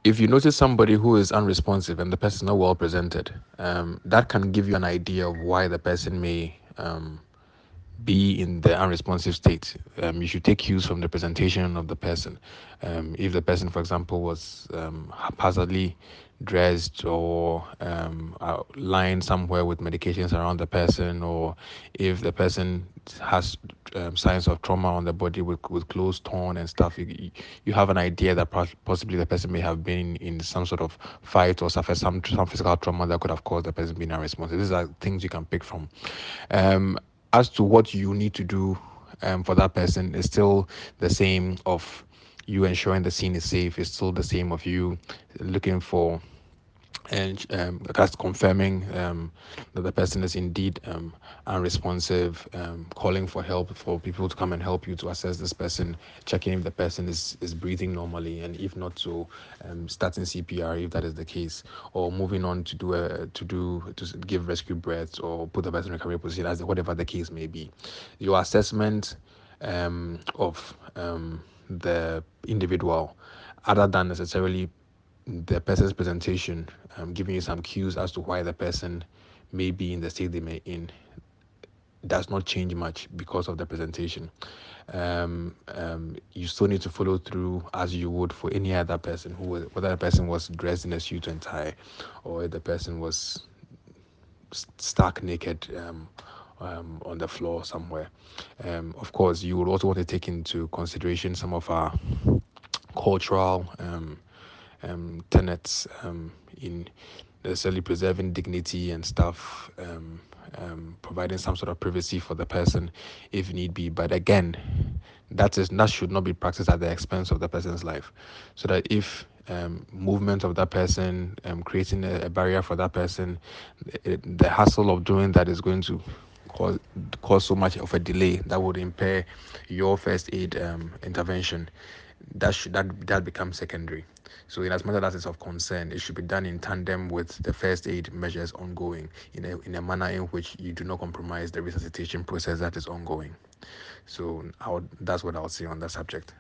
If you notice somebody who is unresponsive and the person is not well presented, that can give you an idea of why the person may be in the unresponsive state. You should take cues from the presentation of the person. If the person, for example, was haphazardly dressed or lying somewhere with medications around the person, or if the person has signs of trauma on the body with clothes torn and stuff, you have an idea that possibly the person may have been in some sort of fight or suffered some physical trauma that could have caused the person being unresponsive. These are things you can pick from. Um, as to what you need to do for that person is still the same of you ensuring the scene is safe. It's still the same of you looking for and that's confirming that the person is indeed unresponsive, calling for help for people to come and help you to assess this person, checking if the person is breathing normally, and if not so, starting CPR if that is the case, or moving on to give rescue breaths or put the person in recovery position, as whatever the case may be. Your assessment of the individual, other than necessarily the person's presentation, giving you some cues as to why the person may be in the state they may in, does not change much because of the presentation. You still need to follow through as you would for any other person who was, whether the person was dressed in a suit and tie, or the person was stark naked on the floor somewhere. Of course, you would also want to take into consideration some of our cultural tenets in necessarily preserving dignity and stuff, providing some sort of privacy for the person if need be. But again, that should not be practiced at the expense of the person's life, so that if movement of that person, creating a barrier for that person, the hassle of doing that is going to cause cause so much of a delay that would impair your first aid intervention. That becomes secondary. So in as much as that is of concern, it should be done in tandem with the first aid measures ongoing in a manner in which you do not compromise the resuscitation process that is ongoing. So that's what I would say on that subject.